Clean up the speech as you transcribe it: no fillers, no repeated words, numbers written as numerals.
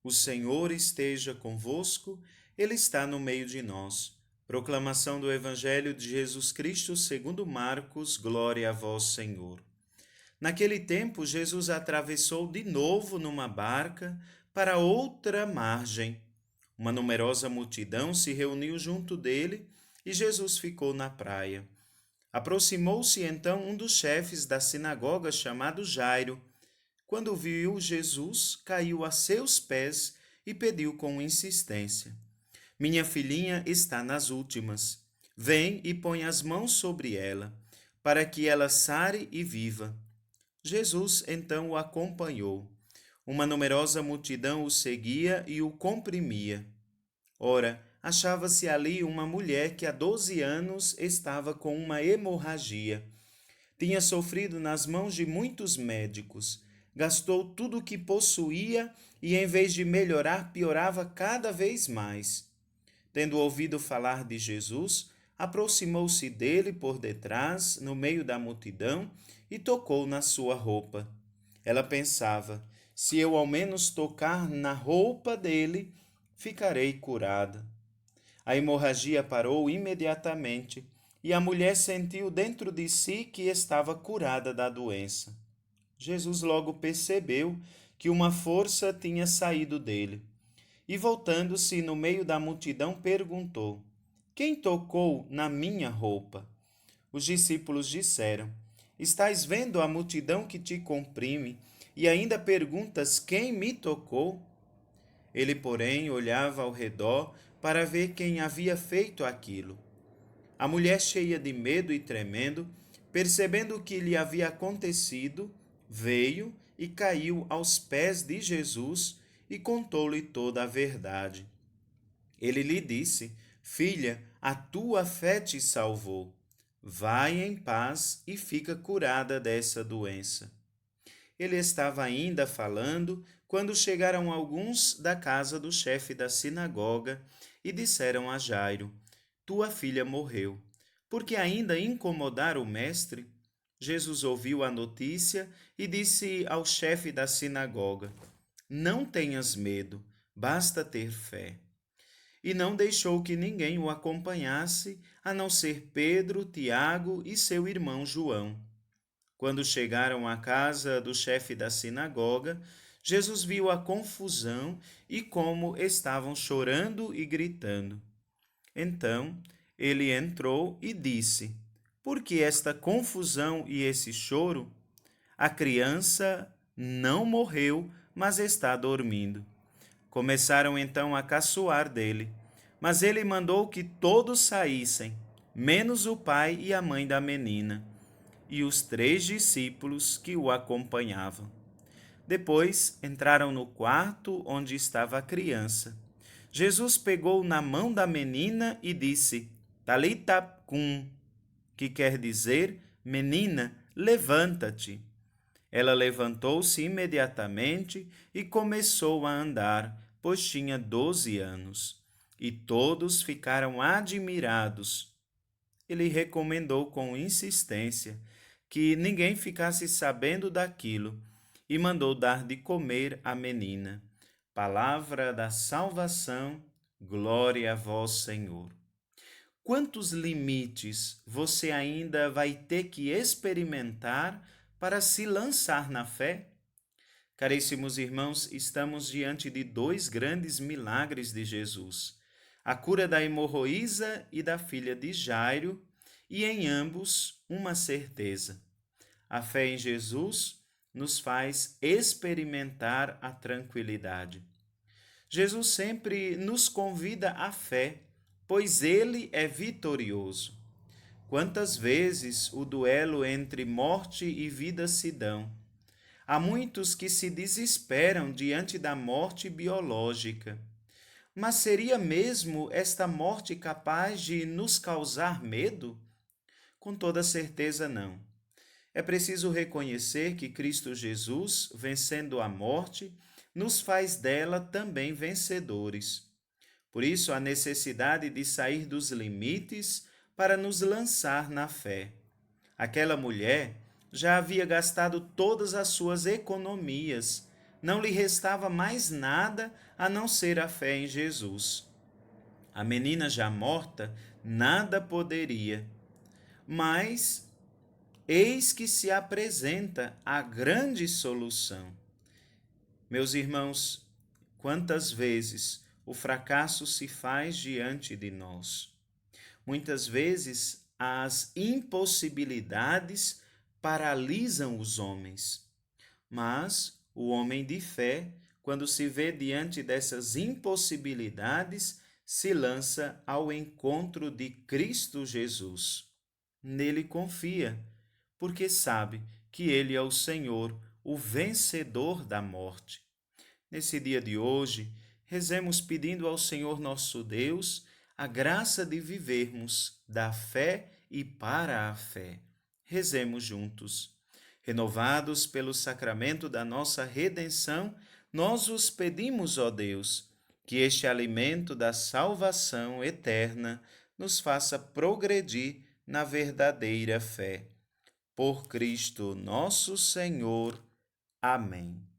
O Senhor esteja convosco, Ele está no meio de nós. Proclamação do Evangelho de Jesus Cristo segundo Marcos, glória a vós, Senhor. Naquele tempo, Jesus atravessou de novo numa barca para outra margem. Uma numerosa multidão se reuniu junto dele e Jesus ficou na praia. Aproximou-se então um dos chefes da sinagoga chamado Jairo. Quando viu Jesus, caiu a seus pés e pediu com insistência: Minha filhinha está nas últimas. Vem e põe as mãos sobre ela, para que ela sare e viva. Jesus então o acompanhou. Uma numerosa multidão o seguia e o comprimia. Ora, achava-se ali uma mulher que há 12 anos estava com uma hemorragia. Tinha sofrido nas mãos de muitos médicos, gastou tudo o que possuía e, em vez de melhorar, piorava cada vez mais. Tendo ouvido falar de Jesus, aproximou-se dele por detrás, no meio da multidão, e tocou na sua roupa. Ela pensava: se eu ao menos tocar na roupa dele, ficarei curada. A hemorragia parou imediatamente e a mulher sentiu dentro de si que estava curada da doença. Jesus logo percebeu que uma força tinha saído dele e, voltando-se no meio da multidão, perguntou: Quem tocou na minha roupa? Os discípulos disseram: Estás vendo a multidão que te comprime e ainda perguntas quem me tocou? Ele, porém, olhava ao redor para ver quem havia feito aquilo. A mulher, cheia de medo e tremendo, percebendo o que lhe havia acontecido, veio e caiu aos pés de Jesus e contou-lhe toda a verdade. Ele lhe disse: Filha, a tua fé te salvou. Vai em paz e fica curada dessa doença. Ele estava ainda falando quando chegaram alguns da casa do chefe da sinagoga e disseram a Jairo: Tua filha morreu. Porque ainda incomodar o mestre? Jesus ouviu a notícia e disse ao chefe da sinagoga: Não tenhas medo, basta ter fé. E não deixou que ninguém o acompanhasse, a não ser Pedro, Tiago e seu irmão João. Quando chegaram à casa do chefe da sinagoga, Jesus viu a confusão e como estavam chorando e gritando. Então ele entrou e disse: Por que esta confusão e esse choro? A criança não morreu, mas está dormindo. Começaram então a caçoar dele, mas ele mandou que todos saíssem, menos o pai e a mãe da menina e os 3 discípulos que o acompanhavam. Depois entraram no quarto onde estava a criança. Jesus pegou na mão da menina e disse: Talita cum, que quer dizer: Menina, levanta-te. Ela levantou-se imediatamente e começou a andar, pois tinha 12 anos. E todos ficaram admirados. Ele recomendou com insistência que ninguém ficasse sabendo daquilo e mandou dar de comer à menina. Palavra da salvação, glória a vós, Senhor. Quantos limites você ainda vai ter que experimentar para se lançar na fé? Caríssimos irmãos, estamos diante de 2 grandes milagres de Jesus: a cura da hemorroísa e da filha de Jairo, e em ambos uma certeza. A fé em Jesus nos faz experimentar a tranquilidade. Jesus sempre nos convida à fé, pois ele é vitorioso. Quantas vezes o duelo entre morte e vida se dão? Há muitos que se desesperam diante da morte biológica. Mas seria mesmo esta morte capaz de nos causar medo? Com toda certeza não. É preciso reconhecer que Cristo Jesus, vencendo a morte, nos faz dela também vencedores. Por isso, a necessidade de sair dos limites para nos lançar na fé. Aquela mulher já havia gastado todas as suas economias, Não lhe restava mais nada a não ser a fé em Jesus. A menina já morta nada poderia, mas eis que se apresenta a grande solução. Meus irmãos, quantas vezes o fracasso se faz diante de nós? Muitas vezes as impossibilidades paralisam os homens, mas o homem de fé, quando se vê diante dessas impossibilidades, se lança ao encontro de Cristo Jesus. Nele confia, porque sabe que Ele é o Senhor, o vencedor da morte. Nesse dia de hoje, rezemos pedindo ao Senhor nosso Deus a graça de vivermos da fé e para a fé. Rezemos juntos. Renovados pelo sacramento da nossa redenção, nós vos pedimos, ó Deus, que este alimento da salvação eterna nos faça progredir na verdadeira fé. Por Cristo nosso Senhor. Amém.